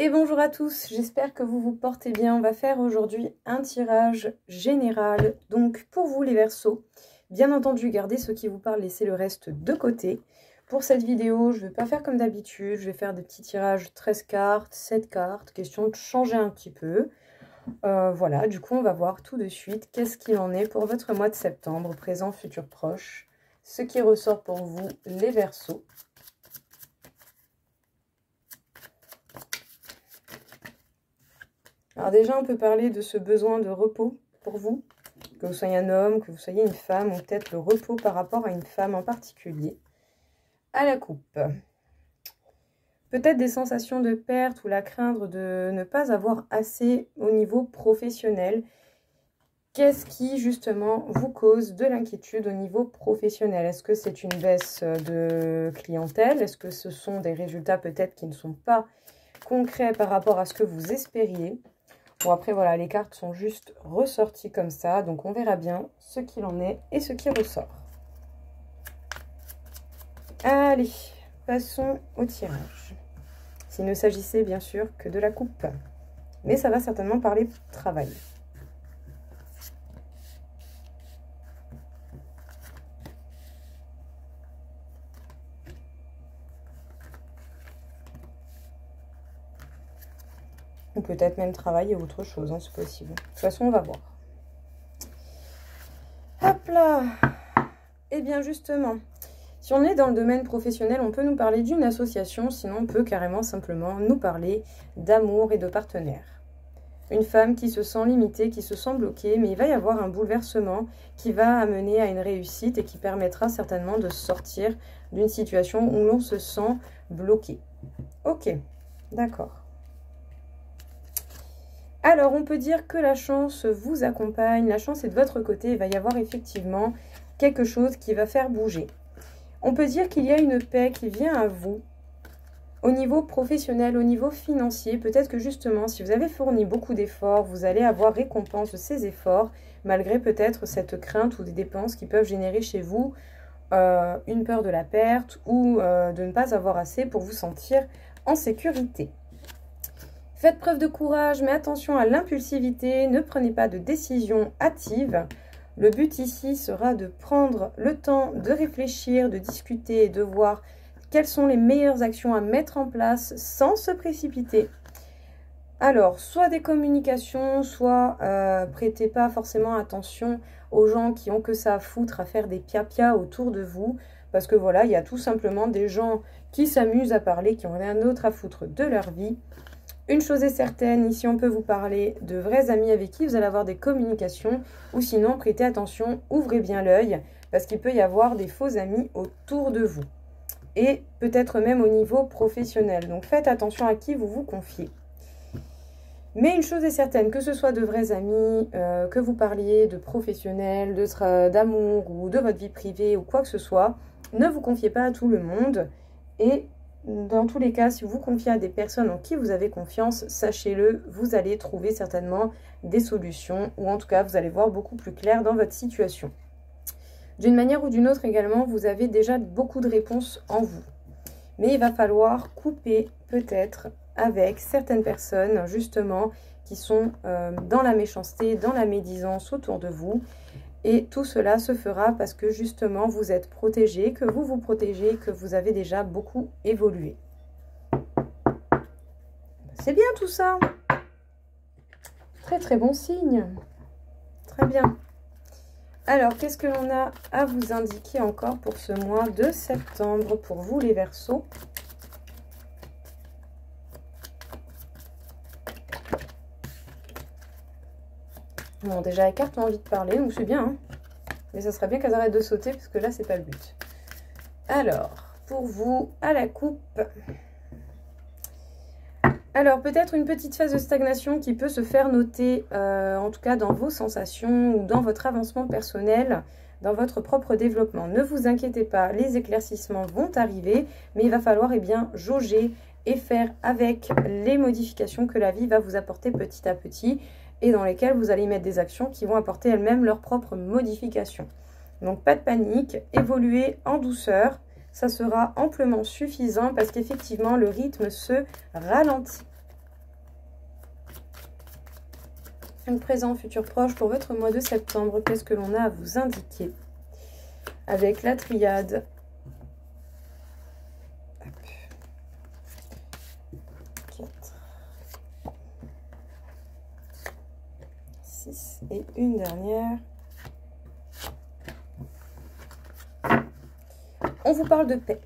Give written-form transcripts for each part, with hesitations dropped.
Et bonjour à tous, j'espère que vous vous portez bien. On va faire aujourd'hui un tirage général. Donc pour vous les Verseaux, bien entendu gardez ceux qui vous parlent, laissez le reste de côté. Pour cette vidéo, je ne vais pas faire comme d'habitude, je vais faire des petits tirages 13 cartes, 7 cartes, question de changer un petit peu. Voilà, du coup on va voir tout de suite qu'est-ce qu'il en est pour votre mois de septembre, présent, futur, proche. Ce qui ressort pour vous les Verseaux. Alors déjà, on peut parler de ce besoin de repos pour vous, que vous soyez un homme, que vous soyez une femme, ou peut-être le repos par rapport à une femme en particulier. À la coupe. Peut-être des sensations de perte ou la crainte de ne pas avoir assez au niveau professionnel. Qu'est-ce qui, justement, vous cause de l'inquiétude au niveau professionnel? Est-ce que c'est une baisse de clientèle? Est-ce que ce sont des résultats peut-être qui ne sont pas concrets par rapport à ce que vous espériez? Bon, après, voilà, les cartes sont juste ressorties comme ça. Donc, on verra bien ce qu'il en est et ce qui ressort. Allez, passons au tirage. S'il ne s'agissait bien sûr que de la coupe. Mais ça va certainement parler travail. Ou peut-être même travail et autre chose, hein, c'est possible. De toute façon, on va voir. Hop là! Eh bien, justement, si on est dans le domaine professionnel, on peut nous parler d'une association, sinon on peut carrément simplement nous parler d'amour et de partenaire. Une femme qui se sent limitée, qui se sent bloquée, mais il va y avoir un bouleversement qui va amener à une réussite et qui permettra certainement de sortir d'une situation où l'on se sent bloqué. Ok, d'accord. Alors, on peut dire que la chance vous accompagne, la chance est de votre côté, il va y avoir effectivement quelque chose qui va faire bouger. On peut dire qu'il y a une paix qui vient à vous au niveau professionnel, au niveau financier. Peut-être que justement, si vous avez fourni beaucoup d'efforts, vous allez avoir récompense de ces efforts, malgré peut-être cette crainte ou des dépenses qui peuvent générer chez vous une peur de la perte ou de ne pas avoir assez pour vous sentir en sécurité. Faites preuve de courage, mais attention à l'impulsivité, ne prenez pas de décision hâtive. Le but ici sera de prendre le temps de réfléchir, de discuter et de voir quelles sont les meilleures actions à mettre en place sans se précipiter. Alors, soit des communications, soit prêtez pas forcément attention aux gens qui ont que ça à foutre à faire des pia-pia autour de vous. Parce que voilà, il y a tout simplement des gens qui s'amusent à parler, qui n'ont rien d'autre à foutre de leur vie. Une chose est certaine, ici on peut vous parler de vrais amis avec qui vous allez avoir des communications, ou sinon prêtez attention, ouvrez bien l'œil, parce qu'il peut y avoir des faux amis autour de vous. Et peut-être même au niveau professionnel. Donc faites attention à qui vous vous confiez. Mais une chose est certaine, que ce soit de vrais amis, que vous parliez de professionnels, d'amour ou de votre vie privée ou quoi que ce soit, ne vous confiez pas à tout le monde. Et dans tous les cas, si vous vous confiez à des personnes en qui vous avez confiance, sachez-le, vous allez trouver certainement des solutions, ou en tout cas, vous allez voir beaucoup plus clair dans votre situation. D'une manière ou d'une autre également, vous avez déjà beaucoup de réponses en vous. Mais il va falloir couper peut-être avec certaines personnes, justement, qui sont dans la méchanceté, dans la médisance autour de vous. Et tout cela se fera parce que justement vous êtes protégé, que vous vous protégez, que vous avez déjà beaucoup évolué. C'est bien tout ça. Très très bon signe. Très bien. Alors, qu'est-ce que l'on a à vous indiquer encore pour ce mois de septembre pour vous les Verseaux ? Bon, déjà, les cartes ont envie de parler, donc c'est bien. Hein, mais ça serait bien qu'elles arrêtent de sauter, parce que là, c'est pas le but. Alors, pour vous, à la coupe. Alors, peut-être une petite phase de stagnation qui peut se faire noter, en tout cas dans vos sensations ou dans votre avancement personnel, dans votre propre développement. Ne vous inquiétez pas, les éclaircissements vont arriver, mais il va falloir jauger et faire avec les modifications que la vie va vous apporter petit à petit, et dans lesquelles vous allez mettre des actions qui vont apporter elles-mêmes leurs propres modifications. Donc pas de panique, évoluez en douceur, ça sera amplement suffisant parce qu'effectivement le rythme se ralentit. présent, futur proche pour votre mois de septembre. Qu'est-ce que l'on a à vous indiquer avec la triade? 4, 6 et une dernière. On vous parle de paix.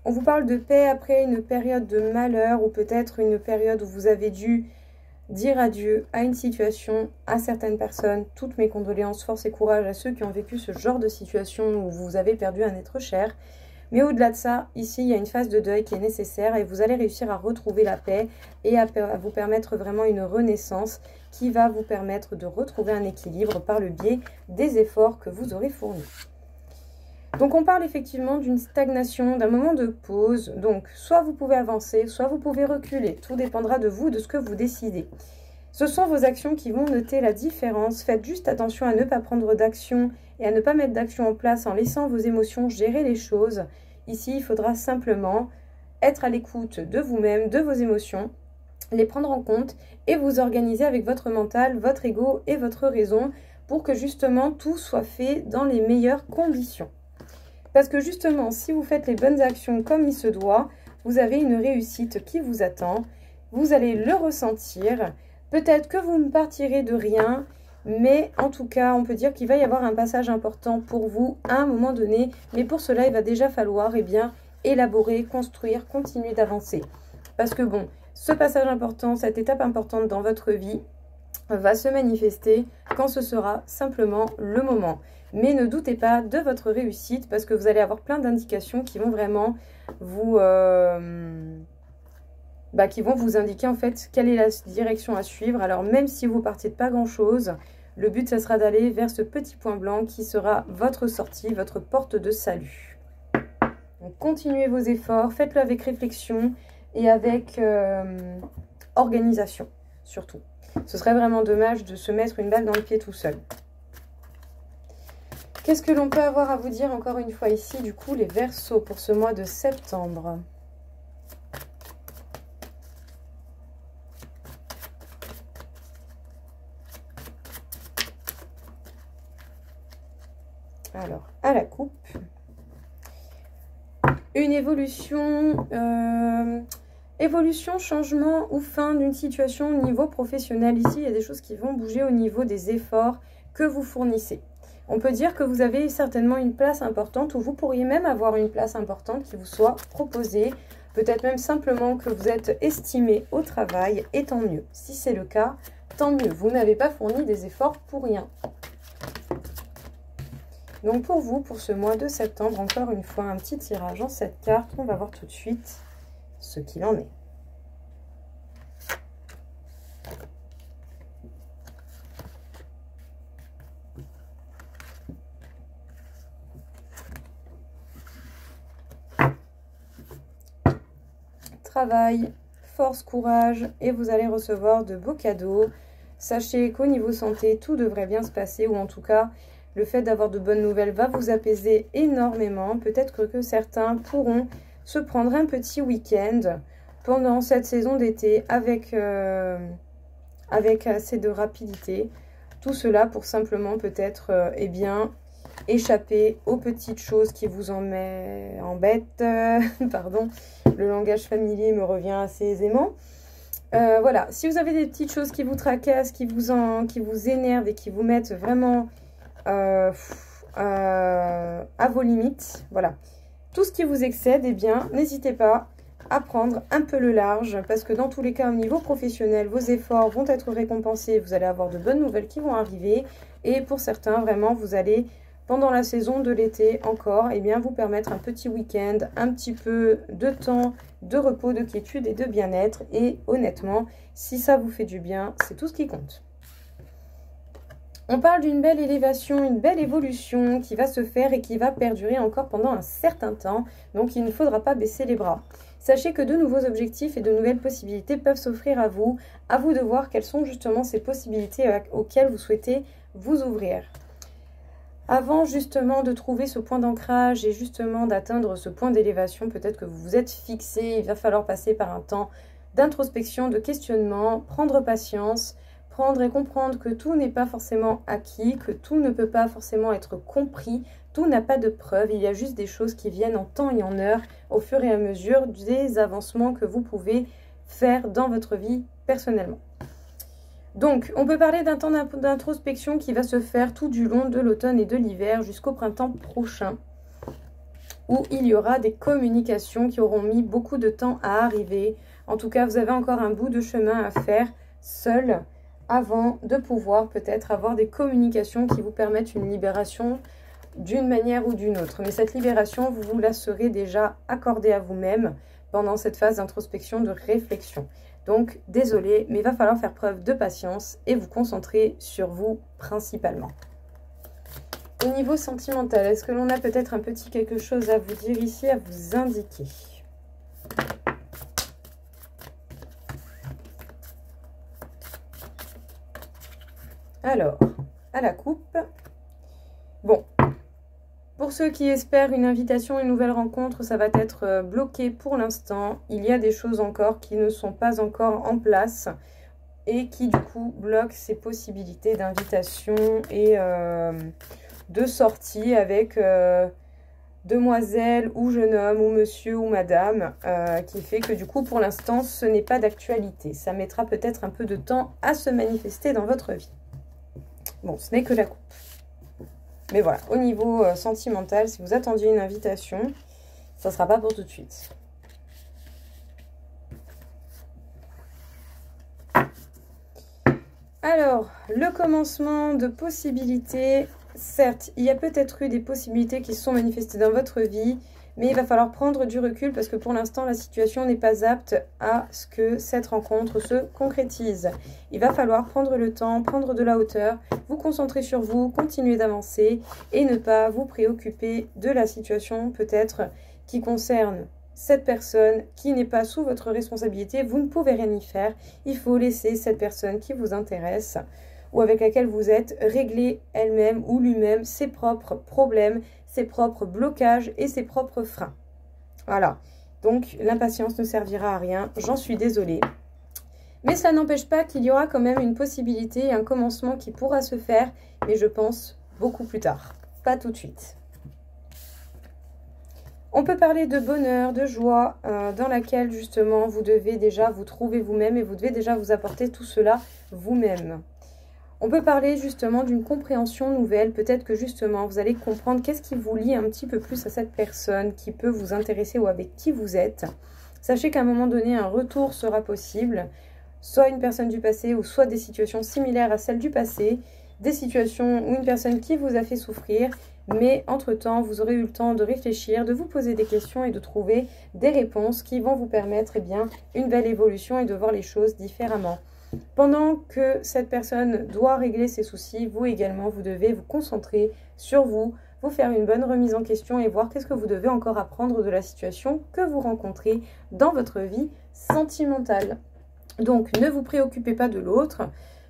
On vous parle de paix après une période de malheur ou peut-être une période où vous avez dû dire adieu à une situation, à certaines personnes. Toutes mes condoléances, force et courage à ceux qui ont vécu ce genre de situation où vous avez perdu un être cher. Mais au-delà de ça, ici, il y a une phase de deuil qui est nécessaire et vous allez réussir à retrouver la paix et à vous permettre vraiment une renaissance qui va vous permettre de retrouver un équilibre par le biais des efforts que vous aurez fournis. Donc on parle effectivement d'une stagnation, d'un moment de pause. Donc soit vous pouvez avancer, soit vous pouvez reculer. Tout dépendra de vous, de ce que vous décidez. Ce sont vos actions qui vont noter la différence. Faites juste attention à ne pas prendre d'action et à ne pas mettre d'action en place en laissant vos émotions gérer les choses. Ici, il faudra simplement être à l'écoute de vous-même, de vos émotions, les prendre en compte et vous organiser avec votre mental, votre ego et votre raison pour que justement tout soit fait dans les meilleures conditions. Parce que justement, si vous faites les bonnes actions comme il se doit, vous avez une réussite qui vous attend. Vous allez le ressentir. Peut-être que vous ne partirez de rien, mais en tout cas, on peut dire qu'il va y avoir un passage important pour vous à un moment donné. Mais pour cela, il va déjà falloir élaborer, construire, continuer d'avancer. Parce que bon, ce passage important, cette étape importante dans votre vie va se manifester quand ce sera simplement le moment. Mais ne doutez pas de votre réussite parce que vous allez avoir plein d'indications qui vont vraiment vous, qui vont vous indiquer en fait quelle est la direction à suivre. Alors même si vous partez de pas grand chose, le but ça sera d'aller vers ce petit point blanc qui sera votre sortie, votre porte de salut. Donc continuez vos efforts, faites-le avec réflexion et avec organisation surtout. Ce serait vraiment dommage de se mettre une balle dans le pied tout seul. Qu'est-ce que l'on peut avoir à vous dire encore une fois ici, du coup, les Verseaux pour ce mois de septembre? Alors, à la coupe. Une évolution, changement ou fin d'une situation au niveau professionnel. Ici, il y a des choses qui vont bouger au niveau des efforts que vous fournissez. On peut dire que vous avez certainement une place importante ou vous pourriez même avoir une place importante qui vous soit proposée. Peut-être même simplement que vous êtes estimé au travail et tant mieux. Si c'est le cas, tant mieux. Vous n'avez pas fourni des efforts pour rien. Donc pour vous, pour ce mois de septembre, encore une fois, un petit tirage en 7 cartes. On va voir tout de suite ce qu'il en est. Travail, force, courage et vous allez recevoir de beaux cadeaux. Sachez qu'au niveau santé, tout devrait bien se passer ou en tout cas, le fait d'avoir de bonnes nouvelles va vous apaiser énormément. Peut-être que certains pourront se prendre un petit week-end pendant cette saison d'été avec assez de rapidité. Tout cela pour simplement peut-être échapper aux petites choses qui vous embêtent. Pardon, le langage familier me revient assez aisément. Voilà, si vous avez des petites choses qui vous tracassent, qui vous énervent et qui vous mettent vraiment à vos limites, voilà. Tout ce qui vous excède, eh bien, n'hésitez pas à prendre un peu le large parce que dans tous les cas, au niveau professionnel, vos efforts vont être récompensés. Vous allez avoir de bonnes nouvelles qui vont arriver et pour certains, vraiment, vous allez, pendant la saison de l'été encore, eh bien, vous permettre un petit week-end, un petit peu de temps de repos, de quiétude et de bien-être. Et honnêtement, si ça vous fait du bien, c'est tout ce qui compte. On parle d'une belle élévation, une belle évolution qui va se faire et qui va perdurer encore pendant un certain temps. Donc, il ne faudra pas baisser les bras. Sachez que de nouveaux objectifs et de nouvelles possibilités peuvent s'offrir à vous. À vous de voir quelles sont justement ces possibilités auxquelles vous souhaitez vous ouvrir. Avant justement de trouver ce point d'ancrage et justement d'atteindre ce point d'élévation, peut-être que vous vous êtes fixé, il va falloir passer par un temps d'introspection, de questionnement, prendre patience prendre et comprendre que tout n'est pas forcément acquis, que tout ne peut pas forcément être compris, tout n'a pas de preuve, il y a juste des choses qui viennent en temps et en heure au fur et à mesure des avancements que vous pouvez faire dans votre vie personnellement. Donc, on peut parler d'un temps d'introspection qui va se faire tout du long de l'automne et de l'hiver jusqu'au printemps prochain, où il y aura des communications qui auront mis beaucoup de temps à arriver. En tout cas, vous avez encore un bout de chemin à faire seul avant de pouvoir peut-être avoir des communications qui vous permettent une libération d'une manière ou d'une autre. Mais cette libération, vous la serez déjà accordée à vous-même pendant cette phase d'introspection, de réflexion. Donc, désolé, mais il va falloir faire preuve de patience et vous concentrer sur vous principalement. Au niveau sentimental, est-ce que l'on a peut-être un petit quelque chose à vous dire ici, à vous indiquer? Alors, à la coupe. Bon, pour ceux qui espèrent une invitation, une nouvelle rencontre, ça va être bloqué pour l'instant. Il y a des choses encore qui ne sont pas encore en place et qui du coup bloquent ces possibilités d'invitation et de sortie avec demoiselle ou jeune homme ou monsieur ou madame, qui fait que du coup pour l'instant ce n'est pas d'actualité. Ça mettra peut-être un peu de temps à se manifester dans votre vie. Bon, ce n'est que la coupe. Mais voilà, au niveau sentimental, si vous attendiez une invitation, ça ne sera pas pour tout de suite. Alors, le commencement de possibilités, certes, il y a peut-être eu des possibilités qui se sont manifestées dans votre vie, mais il va falloir prendre du recul parce que pour l'instant, la situation n'est pas apte à ce que cette rencontre se concrétise. Il va falloir prendre le temps, prendre de la hauteur, vous concentrer sur vous, continuer d'avancer et ne pas vous préoccuper de la situation peut-être qui concerne cette personne qui n'est pas sous votre responsabilité. Vous ne pouvez rien y faire. Il faut laisser cette personne qui vous intéresse ou avec laquelle vous êtes régler elle-même ou lui-même ses propres problèmes, ses propres blocages et ses propres freins. Voilà. Donc, l'impatience ne servira à rien. J'en suis désolée. Mais ça n'empêche pas qu'il y aura quand même une possibilité et un commencement qui pourra se faire. Mais je pense beaucoup plus tard. Pas tout de suite. On peut parler de bonheur, de joie, dans laquelle justement vous devez déjà vous trouver vous-même et vous devez déjà vous apporter tout cela vous-même. On peut parler justement d'une compréhension nouvelle. Peut-être que justement vous allez comprendre qu'est-ce qui vous lie un petit peu plus à cette personne qui peut vous intéresser ou avec qui vous êtes. Sachez qu'à un moment donné, un retour sera possible. Soit une personne du passé ou soit des situations similaires à celles du passé. Des situations ou une personne qui vous a fait souffrir. Mais entre-temps, vous aurez eu le temps de réfléchir, de vous poser des questions et de trouver des réponses qui vont vous permettre une belle évolution et de voir les choses différemment. Pendant que cette personne doit régler ses soucis, vous également, vous devez vous concentrer sur vous, vous faire une bonne remise en question et voir qu'est-ce que vous devez encore apprendre de la situation que vous rencontrez dans votre vie sentimentale. Donc, ne vous préoccupez pas de l'autre.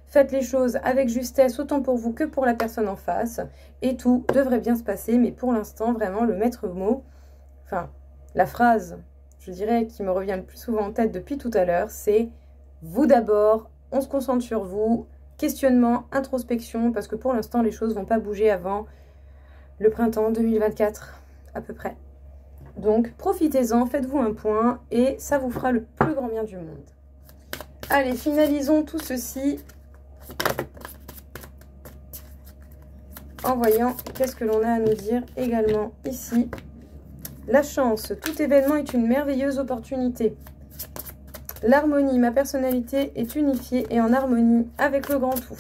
Faites les choses avec justesse, autant pour vous que pour la personne en face. Et tout devrait bien se passer. Mais pour l'instant, vraiment, le maître mot, enfin, la phrase, je dirais, qui me revient le plus souvent en tête depuis tout à l'heure, c'est « vous d'abord, on se concentre sur vous ». Questionnement, introspection, parce que pour l'instant, les choses ne vont pas bouger avant le printemps 2024, à peu près. Donc, profitez-en, faites-vous un point et ça vous fera le plus grand bien du monde. Allez, finalisons tout ceci en voyant qu'est-ce que l'on a à nous dire également ici. La chance, tout événement est une merveilleuse opportunité. L'harmonie, ma personnalité est unifiée et en harmonie avec le grand tout.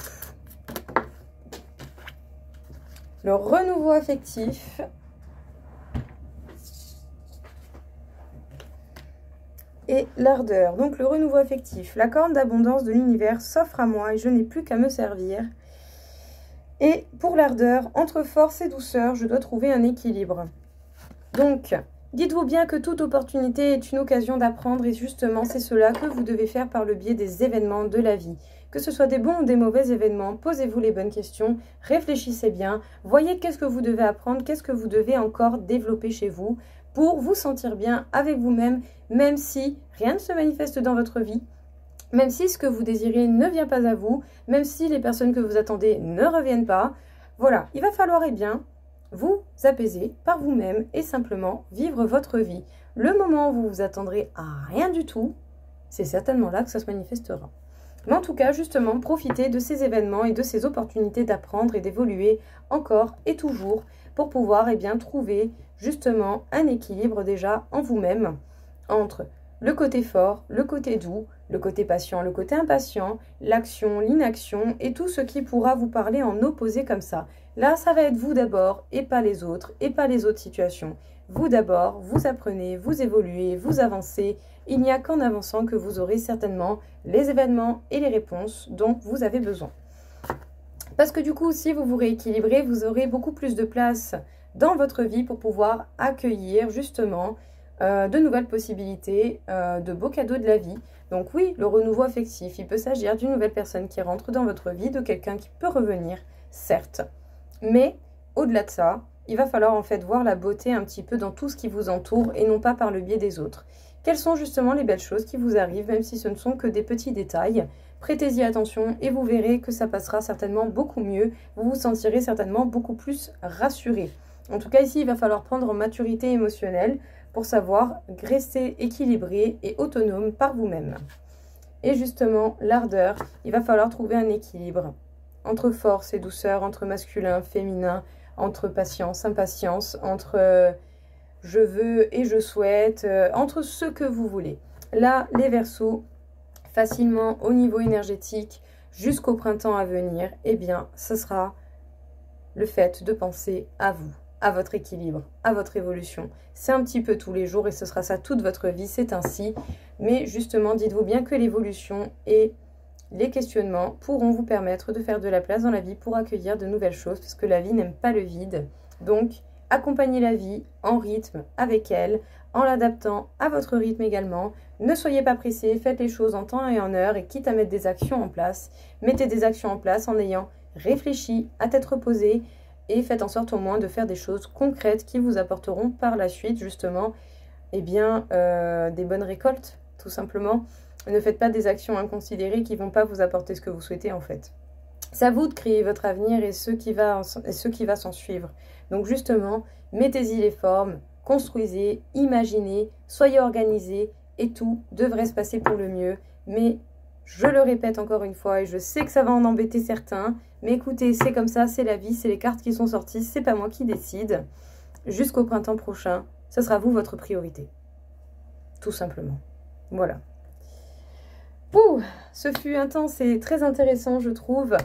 Le renouveau affectif. Et l'ardeur. Donc le renouveau affectif. La corne d'abondance de l'univers s'offre à moi et je n'ai plus qu'à me servir. Et pour l'ardeur, entre force et douceur, je dois trouver un équilibre. Donc, dites-vous bien que toute opportunité est une occasion d'apprendre et justement, c'est cela que vous devez faire par le biais des événements de la vie. Que ce soit des bons ou des mauvais événements, posez-vous les bonnes questions, réfléchissez bien, voyez qu'est-ce que vous devez apprendre, qu'est-ce que vous devez encore développer chez vous pour vous sentir bien avec vous-même, même si rien ne se manifeste dans votre vie. Même si ce que vous désirez ne vient pas à vous, même si les personnes que vous attendez ne reviennent pas, voilà, il va falloir vous apaiser par vous-même et simplement vivre votre vie. Le moment où vous vous attendrez à rien du tout, c'est certainement là que ça se manifestera. Mais en tout cas, justement, profitez de ces événements et de ces opportunités d'apprendre et d'évoluer encore et toujours pour pouvoir trouver justement un équilibre déjà en vous-même entre le côté fort, le côté doux, le côté patient, le côté impatient, l'action, l'inaction et tout ce qui pourra vous parler en opposé comme ça. Là, ça va être vous d'abord et pas les autres situations. Vous d'abord, vous apprenez, vous évoluez, vous avancez. Il n'y a qu'en avançant que vous aurez certainement les événements et les réponses dont vous avez besoin. Parce que du coup, si vous vous rééquilibrez, vous aurez beaucoup plus de place dans votre vie pour pouvoir accueillir justement de nouvelles possibilités, de beaux cadeaux de la vie. Donc oui, le renouveau affectif, il peut s'agir d'une nouvelle personne qui rentre dans votre vie, de quelqu'un qui peut revenir, certes. Mais au-delà de ça, il va falloir en fait voir la beauté un petit peu dans tout ce qui vous entoure et non pas par le biais des autres. Quelles sont justement les belles choses qui vous arrivent, même si ce ne sont que des petits détails. Prêtez-y attention et vous verrez que ça passera certainement beaucoup mieux. Vous vous sentirez certainement beaucoup plus rassuré. En tout cas, ici, il va falloir prendre en maturité émotionnelle pour savoir rester équilibré et autonome par vous-même. Et justement, l'ardeur, il va falloir trouver un équilibre entre force et douceur, entre masculin, féminin, entre patience, impatience, entre je veux et je souhaite, entre ce que vous voulez. Là, les Verseaux, facilement au niveau énergétique, jusqu'au printemps à venir, eh bien, ce sera le fait de penser à vous, à votre équilibre, à votre évolution. C'est un petit peu tous les jours et ce sera ça toute votre vie, c'est ainsi. Mais justement, dites-vous bien que l'évolution et les questionnements pourront vous permettre de faire de la place dans la vie pour accueillir de nouvelles choses, parce que la vie n'aime pas le vide. Donc, accompagnez la vie en rythme avec elle, en l'adaptant à votre rythme également. Ne soyez pas pressés, faites les choses en temps et en heure, et quitte à mettre des actions en place, mettez des actions en place en ayant réfléchi, à tête reposée, et faites en sorte au moins de faire des choses concrètes qui vous apporteront par la suite justement des bonnes récoltes, tout simplement. Ne faites pas des actions inconsidérées qui ne vont pas vous apporter ce que vous souhaitez en fait. C'est à vous de créer votre avenir et ce qui va s'en suivre. Donc justement, mettez-y les formes, construisez, imaginez, soyez organisés et tout devrait se passer pour le mieux. Mais je le répète encore une fois et je sais que ça va en embêter certains. Mais écoutez, c'est comme ça, c'est la vie, c'est les cartes qui sont sorties, c'est pas moi qui décide. Jusqu'au printemps prochain, ce sera vous votre priorité. Tout simplement. Voilà. Ouh, ce fut intense et très intéressant, je trouve.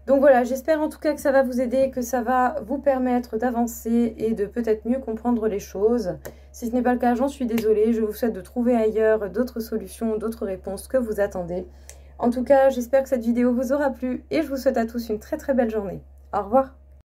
Donc voilà, j'espère en tout cas que ça va vous aider, que ça va vous permettre d'avancer et de peut-être mieux comprendre les choses. Si ce n'est pas le cas, j'en suis désolée. Je vous souhaite de trouver ailleurs d'autres solutions, d'autres réponses que vous attendez. En tout cas, j'espère que cette vidéo vous aura plu et je vous souhaite à tous une très très belle journée. Au revoir.